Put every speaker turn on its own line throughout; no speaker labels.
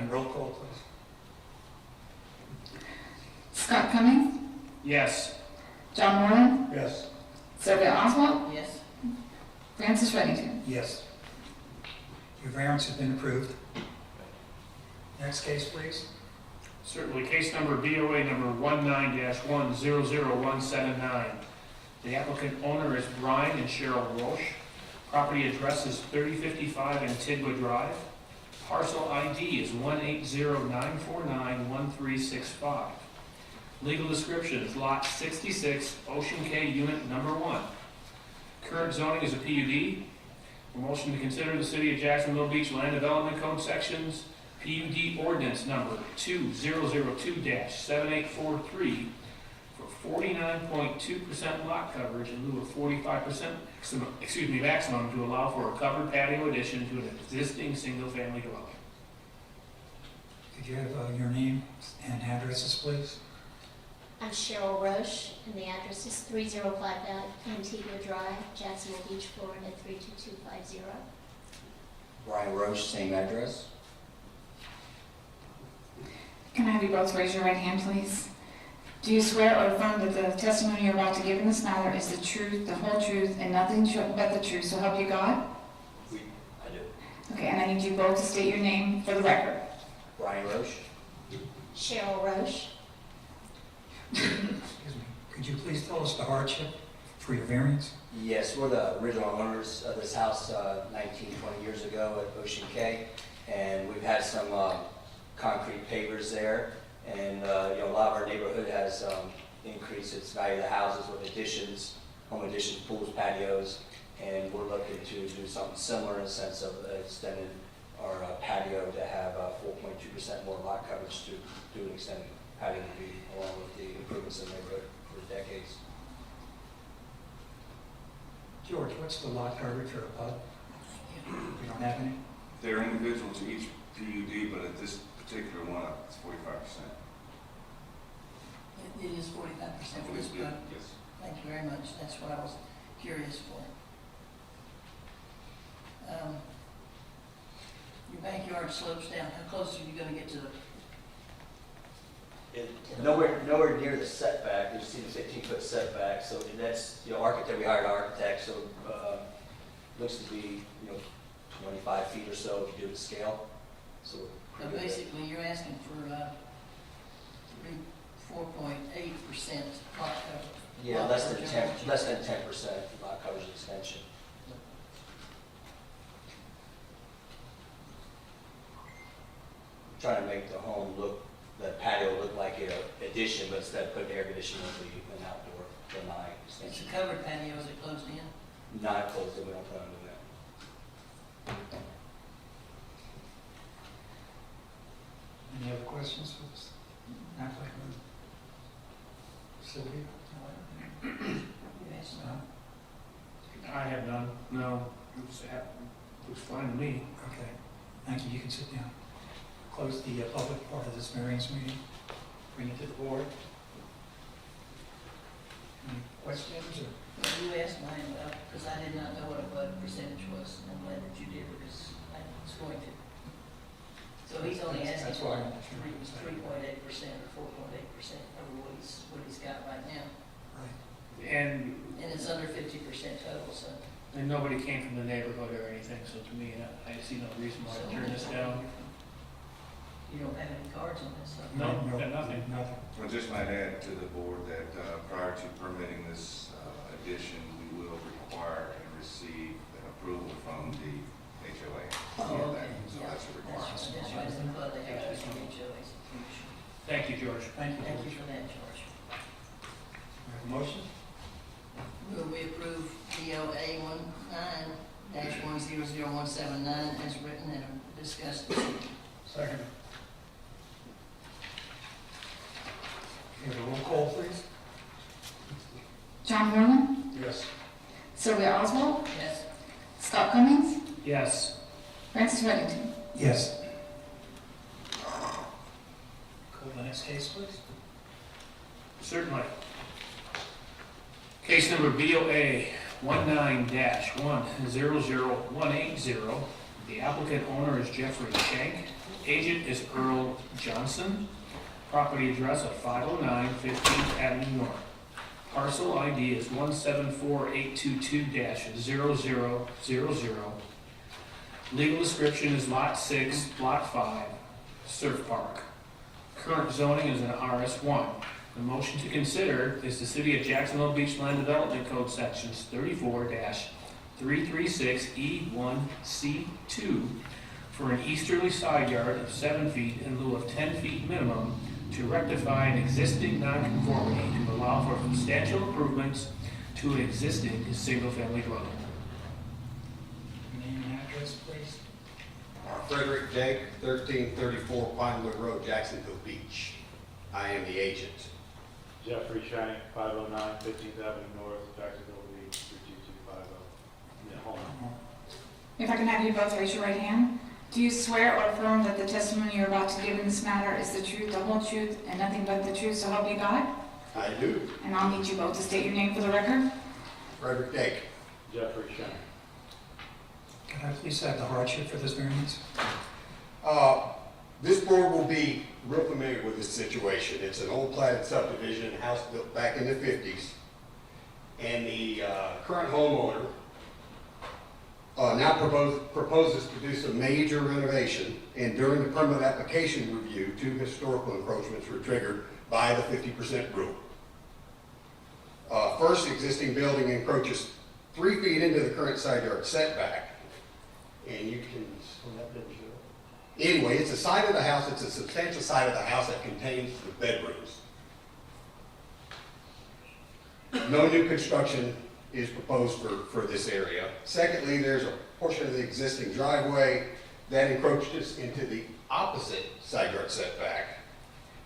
And roll call, please.
Scott Cummings,
Yes.
John Moran,
Yes.
Sylvia Oswald,
Yes.
Francis Reddington.
Yes. Your variance has been approved. Next case, please.
Certainly, case number BOA number 19-100179. The applicant owner is Brian and Cheryl Roche. Property address is 3055 Antigua Drive. Parcel ID is 180-949-1365. Legal description is Lot 66, Ocean K, Unit Number 1. Current zoning is a PUD. A motion to consider the City of Jacksonville Beach Land Development Code sections PUD ordinance number 2002-7843 for 49.2% lot coverage in lieu of 45% maximum to allow for a covered patio addition to an existing single-family dwelling.
Could you have your name and addresses, please?
I'm Cheryl Roche, and the address is 3055 Antigua Drive, Jacksonville Beach, Florida, 32250.
Brian Roche, same address.
Can I have you both raise your right hand, please? Do you swear or affirm that the testimony you're about to give in this matter is the truth, the whole truth, and nothing but the truth, so help you God?
I do.
Okay, and I need you both to state your name for the record.
Brian Roche.
Cheryl Roche.
Excuse me. Could you please tell us the hardship for your variance?
Yes, we're the original owners of this house 19, 20 years ago at Ocean K, and we've had some concrete pavers there, and a lot of our neighborhood has increased its value of the houses with additions, home additions, pools, patios, and we're looking to do something similar in the sense of extending our patio to have 4.2% more lot coverage to do an extended patio to be along with the improvements in the neighborhood for decades.
George, what's the lot coverage for a pub? We don't have any?
They're individual to each PUD, but at this particular one, it's 45%.
It is 45% for this
Yes.
pub. Thank you very much. That's what I was curious for. Your backyard slopes down. How close are you going to get to the?
Nowhere near the setback. You see the 15-foot setback, so that's, architect, we hired an architect, so looks to be, 25 feet or so if you do the scale. So
So basically, you're asking for 4.8% lot coverage.
yeah, less than 10% lot coverage extension. Trying to make the home look, the patio look like an addition, but instead of putting air conditioning, it'll be an outdoor lanai
It's
extension.
a covered patio. Is it closed in?
Not closed, we don't plan on doing that.
Any other questions for this applicant? Sylvia?
You asked me.
No?
I have none. No. Looks fine to me.
Okay. Thank you. You can sit down. Close the public part of this variance meeting. Bring it to the board. Any questions or?
Well, you asked mine because I did not know what a bud percentage was. And I'm glad that you did because I was going to. So he's only asking
That's
for
why I'm
3.8% or 4.8% over what he's got right now.
Right.
And
And it's under 50% total, so.
nobody came from the neighborhood or anything, so to me, I see no reason why to turn this down.
You don't have any cards on this, so.
No, got nothing.
Nothing.
I just might add to the board that prior to permitting this addition, we will require and receive an approval from the HOA.
Oh,
Yeah,
okay.
So
Yeah.
that's a requirement.
That's right, the club, they have to be HOAs.
Thank you, George.
Thank you.
Thank you
George.
for that, George.
We have a motion?
Will we approve DOA 19-100179 as written and discussed?
Second. We have a roll call, please?
John Moran,
Yes.
Sylvia Oswald,
Yes.
Scott Cummings,
Yes.
Francis Reddington.
Yes. Call the next case, please.
Certainly. Case number BOA 19-100180. The applicant owner is Jeffrey Shank, Agent is Earl Johnson. Property address of 509 15th Avenue North. Parcel ID is 174822-0000. Legal description is Lot 6, Block 5, Surf Park. Current zoning is an RS1. The motion to consider is the City of Jacksonville Beach Land Development Code Sections 34-336E1C2 for an easterly side yard of 7 feet in lieu of 10 feet minimum to rectify an existing nonconformity to allow for substantial improvements to an existing single-family dwelling.
Name and address, please.
Frederick Dake, 1334 Pinewood Road, Jacksonville Beach. I am the agent.
Jeffrey Shank, 509 15th Avenue North, Jacksonville Beach, 32250. Yeah, hold on.
If I can have you both raise your right hand. Do you swear or affirm that the testimony you're about to give in this matter is the truth, the whole truth, and nothing but the truth, so help you God?
I do.
And I'll need you both to state your name for the record.
Frederick Dake.
Jeffrey Shank.
Can I please have the hardship for this variance?
This board will be real familiar with this situation. It's an old platted subdivision, house built back in the 50s. And the current homeowner now proposes to do some major renovation. And during the permit application review, 2 historical encroachments were triggered by the 50% rule. First, the existing building encroaches 3 feet into the current side yard setback. And you can, anyway, it's a side of the house, it's a substantial side of the house that contains the bedrooms. No new construction is proposed for this area. Secondly, there's a portion of the existing driveway that encroaches into the opposite side yard setback.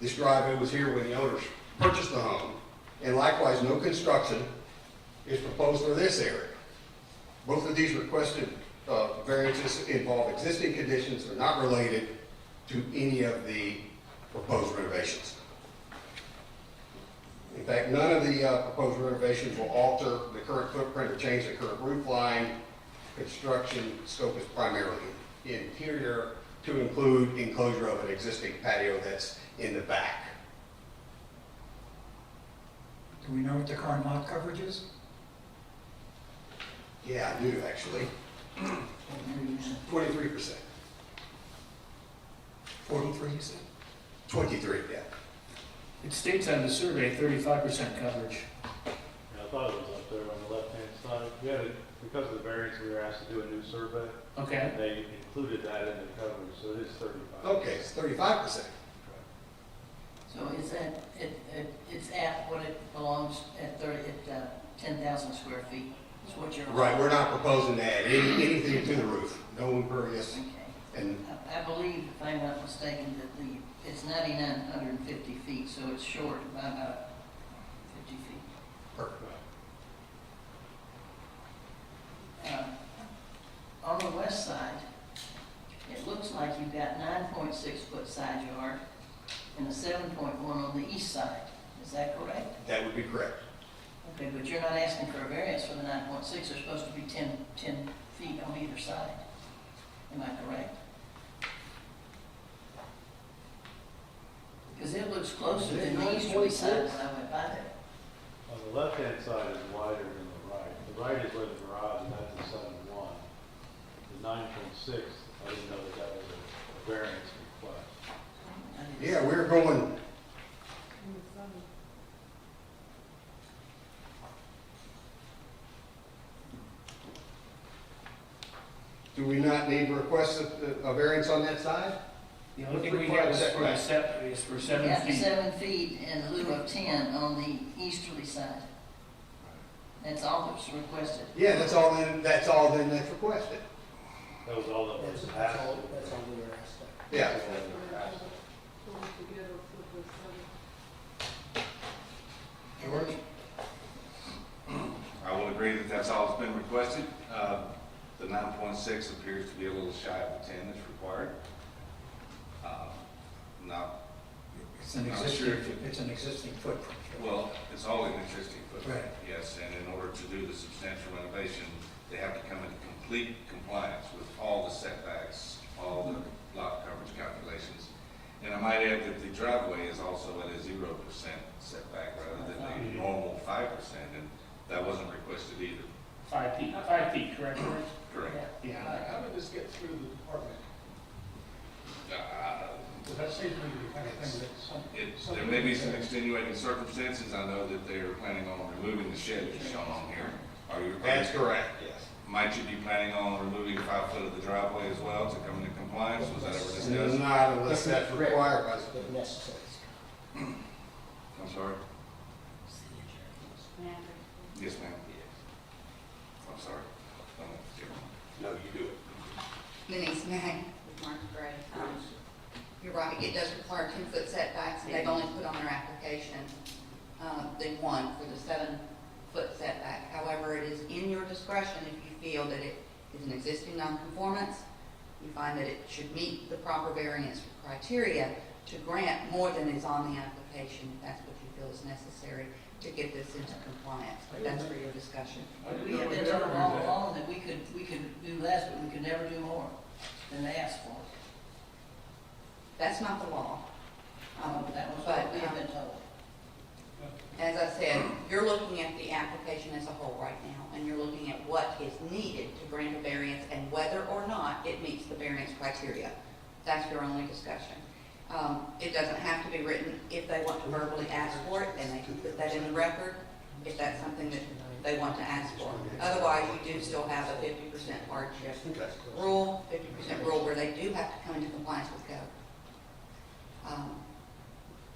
This driveway was here when the owners purchased the home, and likewise, no construction is proposed for this area. Both of these requested variances involve existing conditions that are not related to any of the proposed renovations. In fact, none of the proposed renovations will alter the current footprint or change the current roof line. Construction scope is primarily interior to include enclosure of an existing patio that's in the back.
Do we know what the current lot coverage is?
Yeah, I do actually. 23%.
43, you said?
23, yeah.
It states on the survey 35% coverage.
Yeah, I thought it was up there on the left-hand side. We had it, because of the variance, we were asked to do a new survey.
Okay.
And they included that in the coverage, so it is 35.
Okay, it's 35%.
So is that, it's at what it belongs at 10,000 square feet, is what you're.
Right, we're not proposing to add anything to the roof. No impervious.
Okay.
And
I believe, if I'm not mistaken, that it's 9,950 feet, so it's short by about 50 feet. On the west side, it looks like you've got 9.6 foot side yard and a 7.1 on the east side. Is that correct?
that would be correct.
Okay, but you're not asking for a variance for the 9.6. They're supposed to be 10 feet on either side. Am I correct? Because it looks closer than the easterly side when I went by there.
On the left-hand side is wider than the right. The right is where the garage, and that's the 7.1. The 9.6, I didn't know that was a variance request.
I didn't-
Yeah, we're going, do we not need to request a variance on that side?
The only thing we have is for the is for 7
Yeah,
feet.
7 feet in lieu of 10 on the easterly side. That's all that's requested.
Yeah, that's all that's requested.
That was all that was asked.
Yeah.
George?
I will agree that that's all that's been requested. The 9.6 appears to be a little shy of the 10 that's required. Not,
Is It's an
Not
existing,
sure if it-
it's an existing footprint.
Well, it's all an existing footprint,
Right.
yes, and in order to do the substantial renovation, they have to come into complete compliance with all the setbacks, all the lot coverage calculations. And I might add that the driveway is also at a 0% setback rather than a normal 5%, and that wasn't requested either.
5 feet, correct, George?
Correct.
Yeah.
How did this get through the department?
Uh,
Because that seems to be the kind of thing that some.
There may be some extenuating circumstances. I know that they're planning on removing the shed that's shown on here. Are you?
That's correct, yes.
Might you be planning on removing 5 foot of the driveway as well to come into compliance? Was that ever discussed?
Not unless that's required by the
If necessary.
I'm sorry? Yes, ma'am. I'm sorry.
No, you do it.
Denise Mag with Mark Gray. You're right, it does require 2-foot setbacks, and they've only put on their application, the one for the 7-foot setback. However, it is in your discretion if you feel that it is an existing nonconformance, you find that it should meet the proper variance criteria to grant more than is on the application, if that's what you feel is necessary to get this into compliance. But that's for your discussion.
We have been told all along that we could do less, but we could never do more than they asked for.
That's not the law.
That was
but,
what we have been told.
As I said, you're looking at the application as a whole right now, and you're looking at what is needed to grant a variance and whether or not it meets the variance criteria. That's your only discussion. It doesn't have to be written. If they want to verbally ask for it, then they can put that in the record, if that's something that they want to ask for. Otherwise, you do still have a 50% hardship rule, 50% rule where they do have to come into compliance with code.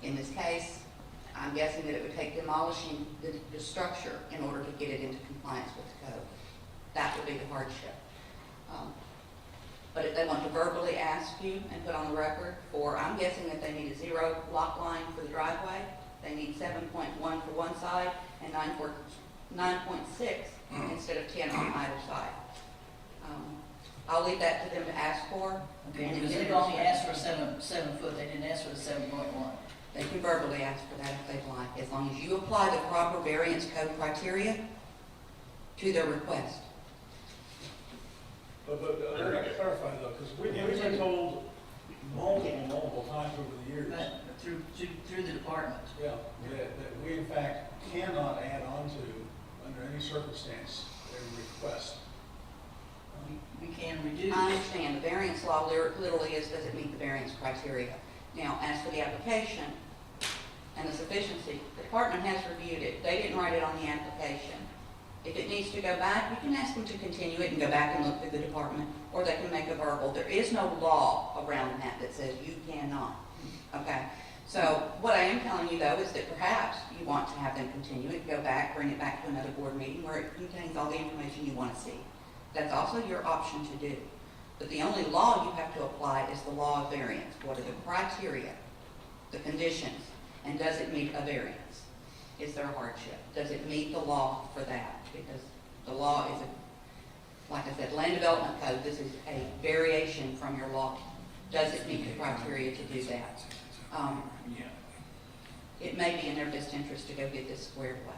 In this case, I'm guessing that it would take demolishing the structure in order to get it into compliance with the code. That would be the hardship. But if they want to verbally ask you and put on the record for, I'm guessing that they need a 0 lot line for the driveway, they need 7.1 for one side and 9.6 instead of 10 on either side. I'll leave that to them to ask for.
Okay,
And
because
if
they've only asked for 7 foot, they didn't ask for the 7.1.
They can verbally ask for that if they'd like, as long as you apply the proper variance code criteria to their request.
But I got to clarify though, because we've been told multiple times over the years,
But through the department.
yeah, that we in fact cannot add on to, under any circumstance, a request.
We can reduce.
I understand, the variance law literally is, does it meet the variance criteria? Now, as for the application and the sufficiency, the department has reviewed it. They didn't write it on the application. If it needs to go back, you can ask them to continue it and go back and look through the department, or they can make a verbal. There is no law around that that says you cannot, okay? So what I am telling you, though, is that perhaps you want to have them continue it, go back, bring it back to another board meeting where it contains all the information you want to see. That's also your option to do. But the only law you have to apply is the law of variance. What are the criteria, the conditions, and does it meet a variance? Is there a hardship? Does it meet the law for that? Because the law is, like I said, land development code, this is a variation from your law. Does it meet the criteria to do that? It may be in their best interest to go get this squared away.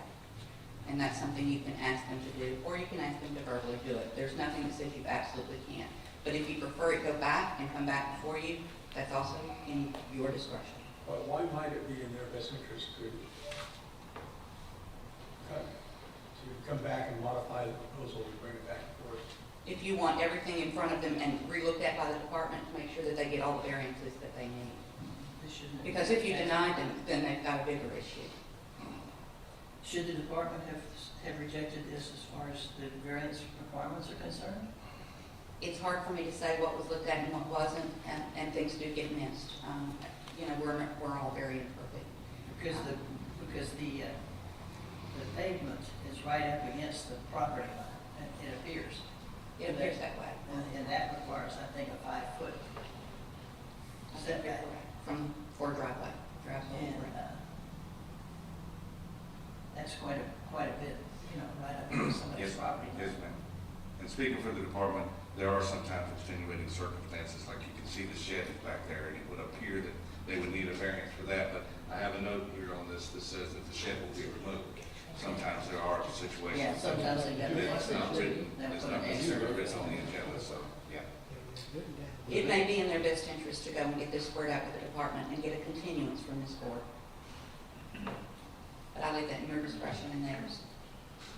And that's something you can ask them to do, or you can ask them to verbally do it. There's nothing that says you absolutely can't. But if you prefer it go back and come back before you, that's also in your discretion.
But why might it be in their best interest to come back and modify the proposal and bring it back before us?
If you want everything in front of them and relooked at by the department to make sure that they get all the variances that they need.
This shouldn't-
Because if you deny them, then they've got a bigger issue.
Should the department have rejected this as far as the variance requirements are concerned?
It's hard for me to say what was looked at and what wasn't, and things do get missed. You know, we're all very imperfect.
Because the pavement is right up against the property line, it appears.
It appears that way.
And that requires, I think, a 5 foot setback.
For driveway.
And that's quite a bit, you know, right up against somebody's
Yes,
property line.
yes, ma'am. And speaking for the department, there are sometimes extenuating circumstances, like you can see the shed is back there, and it would appear that they would need a variance for that, but sometimes there are situations.
Yeah, sometimes they got
that It's not
extra,
written,
they'll
it's
put
not
an extra.
considered written on the agenda, so, yeah.
It may be in their best interest to go and get this squared out with the department and get a continuance from this board. But I leave that in your discretion and theirs.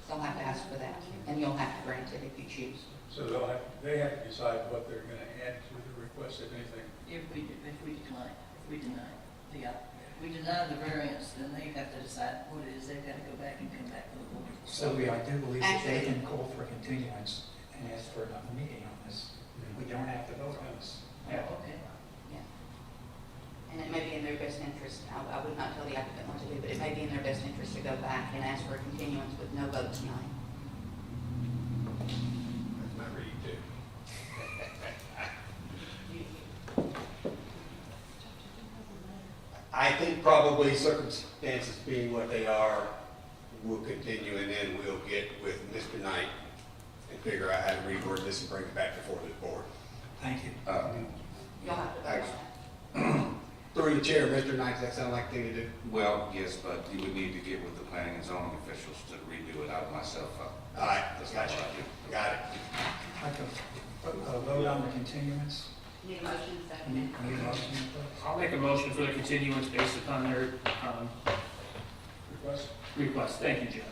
So I'll have to ask for that, and you'll have to grant it if you choose.
So they have to decide what they're gonna add to the request, if anything.
If we decline, if we deny, we deny the variance, then they have to decide what it is, they've got to go back and come back to the board.
Sylvia, I do believe that they
Actually-
can call for a continuance and ask for another meeting on this. We don't have to vote on this.
Yeah.
Oh, okay.
And it may be in their best interest, I would not tell the applicant what to do, but it may be in their best interest to go back and ask for a continuance with no vote tonight.
That's my read too. I think probably circumstances being what they are, we'll continue and then we'll get with Mr. Knight and figure out how to reword this and bring it back before the board.
Thank you.
You'll have to vote
Thanks.
on that.
Through the chair, Mr. Knight, does that sound like a thing to do?
Well, yes, but you would need to get with the planning and zoning officials to redo it out myself.
All right,
That's not
gotcha.
what I do.
Got it.
I can vote on the continuance.
Need a motion, second.
Need a motion, please?
I'll make a motion for the continuance based upon their
Request?
request. Thank you, Jim.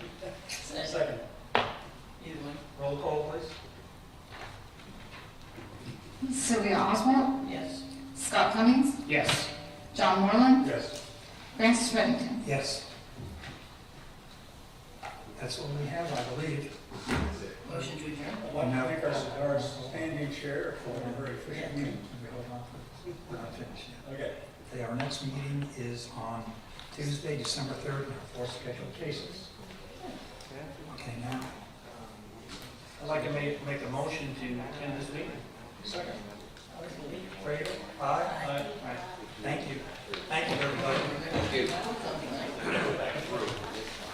Second.
Either one,
Roll call, please.
Sylvia Oswald,
yes.
Scott Cummings,
Yes.
John Moreland,
Yes.
Francis Reddington.
Yes. That's what we have, I believe.
Motion to adjourn?
I'd like to thank our standing chair for a very efficient meeting.
We hold on for this. We're not finished yet.
Okay.
Okay, our next meeting is on Tuesday, December 3rd, for scheduled cases. Okay, now,
I'd like to make a motion to end this meeting.
Second.
favor? Aye?
Aye.
Aye.